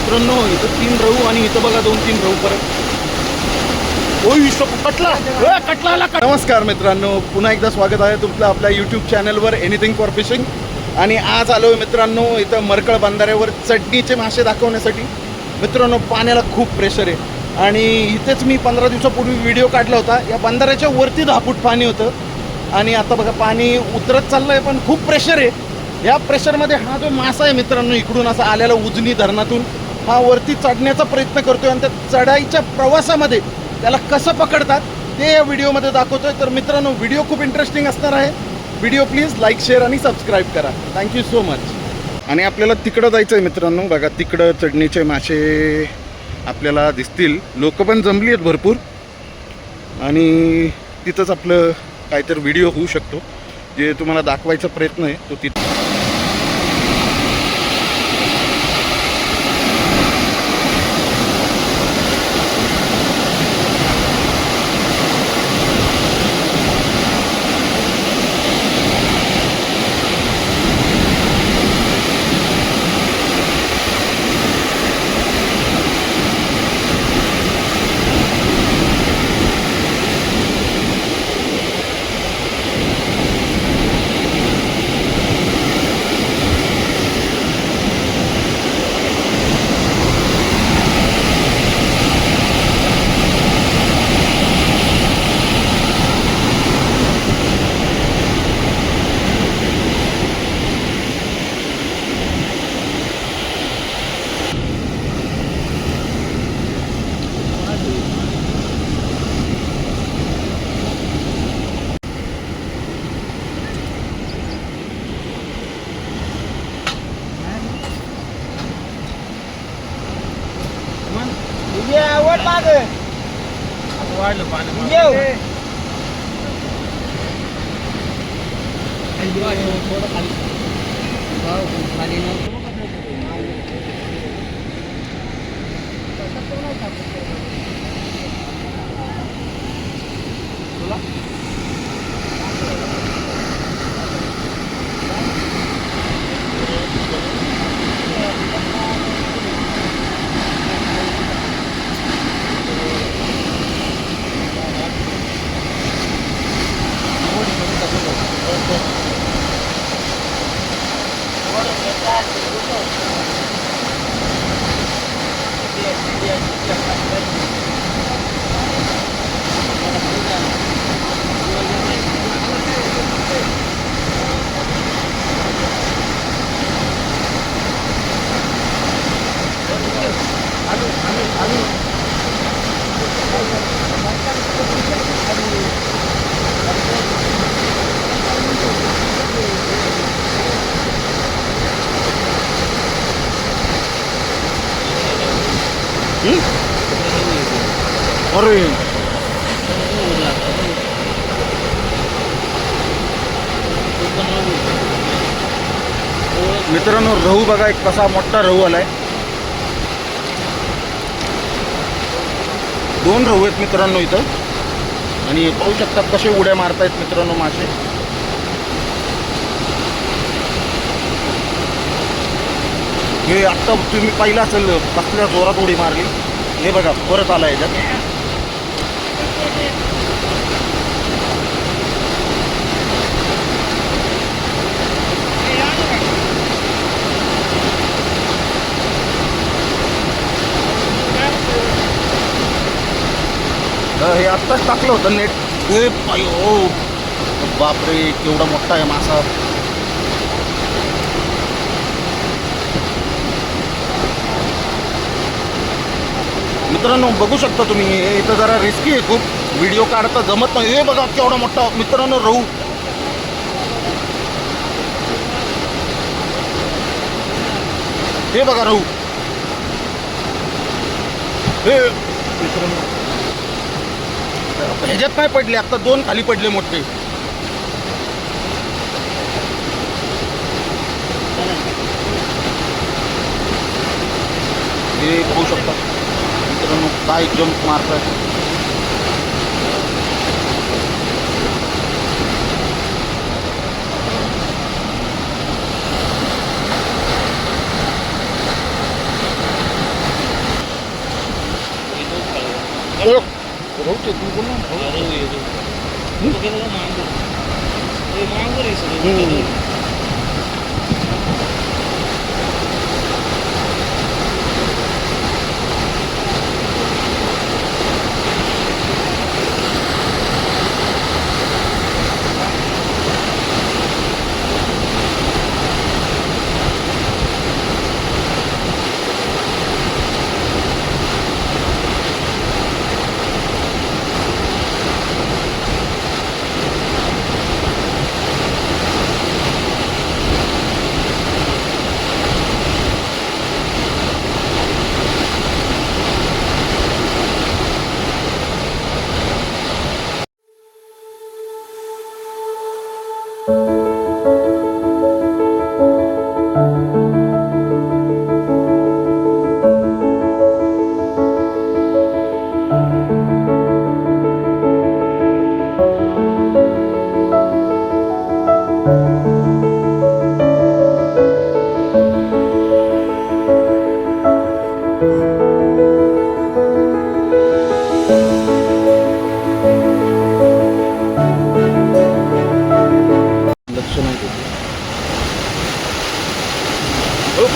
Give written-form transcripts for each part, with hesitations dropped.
मित्रांनो इथं 3 रहू आणि इथं बघा 2-3 रहू परत. कटला. नमस्कार मित्रांनो, पुन्हा एकदा स्वागत आहे तुमचं आपल्या यूट्यूब चॅनलवर एनिथिंग फॉर फिशिंग. आणि आज आलो आहे मित्रांनो इथं मरकळ बंधाऱ्यावर चटणीचे मासे दाखवण्यासाठी. मित्रांनो पाण्याला खूप प्रेशर आहे आणि इथेच मी 15 दिवसापूर्वी व्हिडिओ काढला होता. या बंधाऱ्याच्या वरती 10 फूट पाणी होतं आणि आता बघा पाणी उतरत चाललं आहे, पण खूप प्रेशर आहे. या प्रेशरमध्ये हा जो मासा आहे मित्रांनो इकडून असा आलेला उजनी धरणातून हा वरती चढण्याचा प्रयत्न करतोय आणि त्या चढाईच्या प्रवासामध्ये त्याला कसं पकडतात ते या व्हिडिओमध्ये दाखवतोय. तर मित्रांनो व्हिडिओ खूप इंटरेस्टिंग असणार आहे. व्हिडिओ प्लीज लाईक, शेअर आणि सबस्क्राईब करा. Thank you so much. आणि आपल्याला तिकडं जायचं आहे मित्रांनो. बघा तिकडं चढणीचे मासे आपल्याला दिसतील. लोक पण जमली आहेत भरपूर आणि तिथंच आपलं काहीतरी व्हिडिओ होऊ शकतो. जे तुम्हाला दाखवायचा प्रयत्न आहे तो तिथं. वाढलं पाणी अरे मित्रांनो रहू बघा एक कसा मोठा रहू आलाय. 2 रहू आहेत मित्रांनो इथं आणि पाहू शकतात कसे उड्या मारतायत मित्रांनो मासे. हे आत्ता तुम्ही पाहिलं असेल कसल्या जोरात उडी मारली. हे बघा परत आला याच्यात. हे आत्ताच टाकलं होतं नेट. हे पायो बापरे केवढा मोठा आहे मासा. मित्रांनो बघू शकता तुम्ही इथं जरा रिस्की आहे खूप. व्हिडिओ काढता जमत नाही. हे बघा केवढा मोठा मित्रांनो रहू. हे बघा रहू. हे मित्रांनो ह्याच्यात काय पडले आता 2 खाली पडले मोठे. हे पाहू शकता मित्रांनो काय जंप मारतात.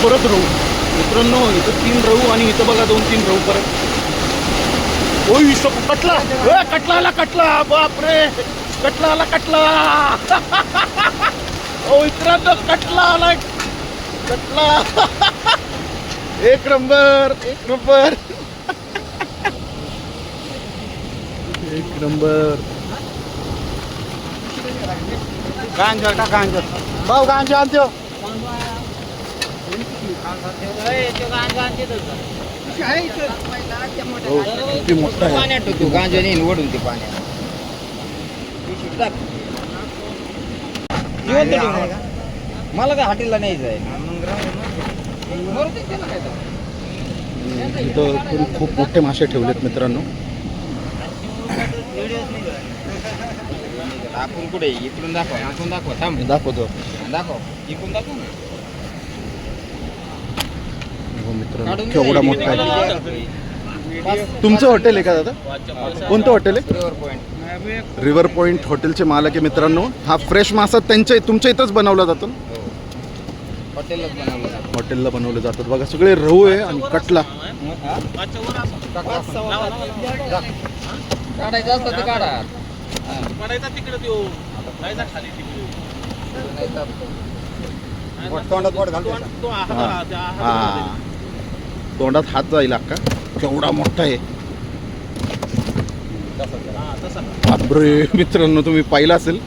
परत रहू मित्रांनो, इथं 3 रहू आणि इथं बघा 2-3 रहू परत. ओ कटला, कटला आला, कटला, बापरे, कटला आला, कटला. ओ मित्रांनो, कटला आला, कटला. एक नंबर, एक नंबर, एक नंबर. गांजा टाका, गांजा भाऊ, गांजा आणतो. किती मोठा आहे. पाण्यात टाकतो गांजा नाही ओढून ते पाण्यात. मला काय हॉटेलला नाही जाय. इथं खूप मोठे मासे ठेवलेत मित्रांनो. आपण कुठे इकडून दाखव, इकडून दाखव, थांब दाखवतो, दाखव, इकडून दाखव ना. मित्रांनो केवढा मोठा आहे. तुमचं हॉटेल आहे का दादा? कोणतं हॉटेल आहे? River point. रिव्हर पॉइंट हॉटेलचे मालक आहे मित्रांनो. हा फ्रेश मासा त्यांच्या तुमच्या इथंच बनवला जातो? हॉटेललाच बनवलं जातं. हॉटेलला बनवले जातात. बघा सगळे रहू आहे आणि कटला. काढायचं असतं ते काढा. तोंडात बोट घालतो. हा, तोंडात हात जाईल अक्का. केवढा मोठा आहे. बापरे मित्रांनो, तुम्ही पाहिला असेल.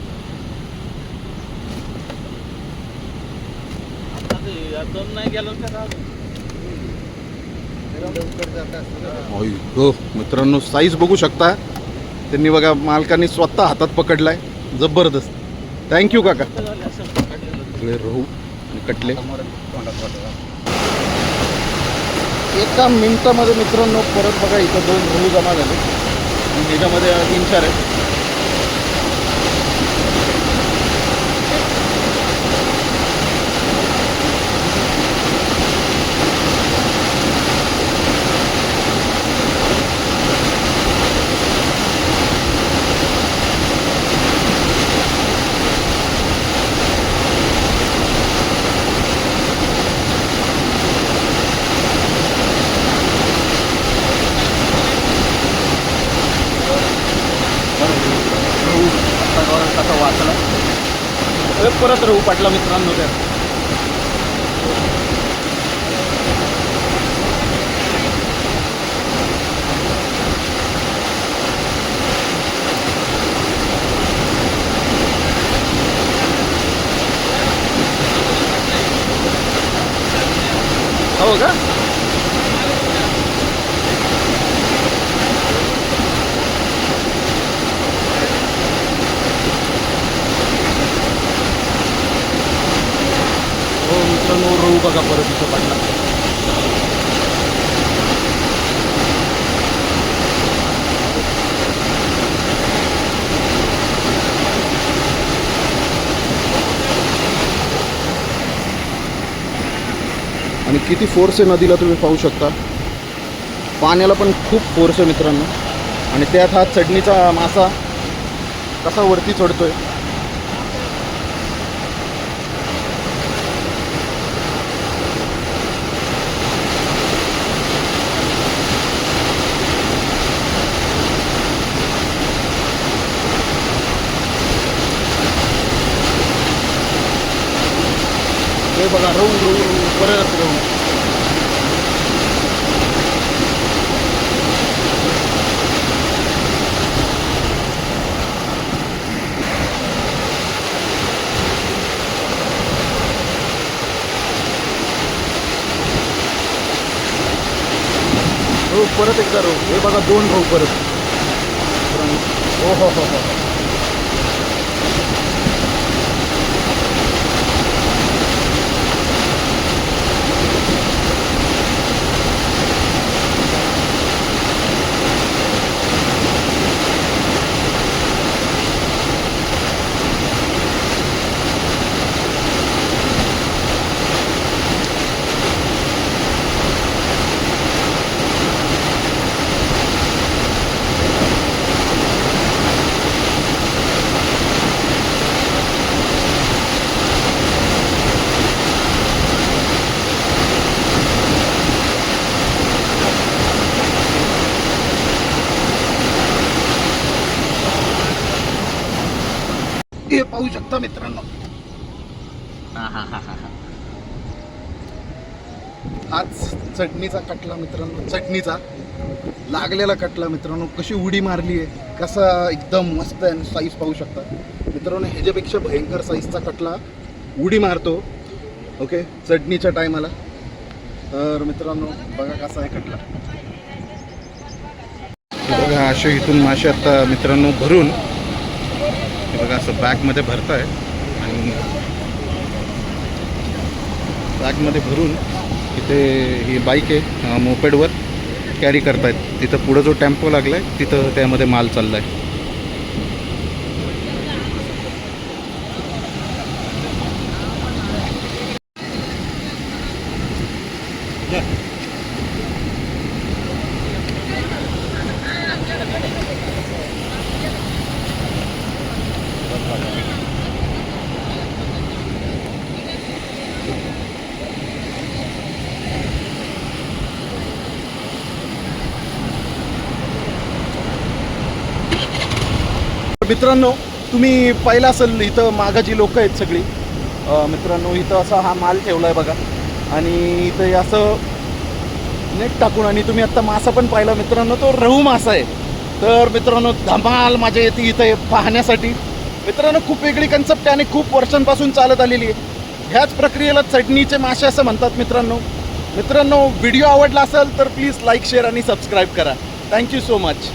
मित्रांनो साईज बघू शकता. त्यांनी बघा मालकांनी स्वतः हातात पकडलाय. जबरदस्त. थँक्यू काका. सगळे रहू आणि कटले. एका मिनिटामध्ये मित्रांनो परत बघा इथं 2 रहू जमा झाले आणि ह्याच्यामध्ये 3-4 आहे. परत रहू पाटला मित्रांनो त्या. हो का? मित्रांनो रहू बघा परत इथं पडला. आणि किती फोर्स आहे नदीला तुम्ही पाहू शकता. पाण्याला पण खूप फोर्स आहे मित्रांनो. आणि त्यात हा चटणीचा मासा कसा वरती चढतोय. हे बघा रहू परत रहू. हो परत एकदा रहू. हे बघा 2 रहू परत. हो. हे पाहू शकता मित्रांनो. आज चटणीचा कटला मित्रांनो, चटणीचा लागलेला कटला मित्रांनो. कशी उडी मारली आहे, कसा एकदम मस्त आहे. साईज पाहू शकता मित्रांनो. ह्याच्यापेक्षा भयंकर साईजचा कटला उडी मारतो ओके चटणीच्या टायमाला. तर मित्रांनो बघा कसा आहे कटला. बघा असे इथून मासे आता मित्रांनो भरून बघा असं बॅगमध्ये भरत आहे आणि बॅगमध्ये भरून इथे ही बाईक आहे मोपेडवर कॅरी करतायत. तिथं पुढं जो टेम्पो लागला आहे तिथं त्यामध्ये माल चालला आहे. मित्रांनो तुम्ही पाहिलं असेल इथं मागं जी लोक आहेत सगळी मित्रांनो इथं असा हा माल ठेवला आहे बघा आणि इथं असं नेट टाकून आणि तुम्ही आत्ता मासा पण पाहिला मित्रांनो तो रहू मासा आहे. तर मित्रांनो धमाल मजा येते इथं पाहण्यासाठी मित्रांनो. खूप वेगळी कन्सेप्ट आहे आणि खूप वर्षांपासून चालत आलेली आहे. ह्याच प्रक्रियेला चटणीचे मासे असं म्हणतात मित्रांनो. व्हिडिओ आवडला असेल तर प्लीज लाईक शेअर आणि सबस्क्राईब करा. Thank you so much.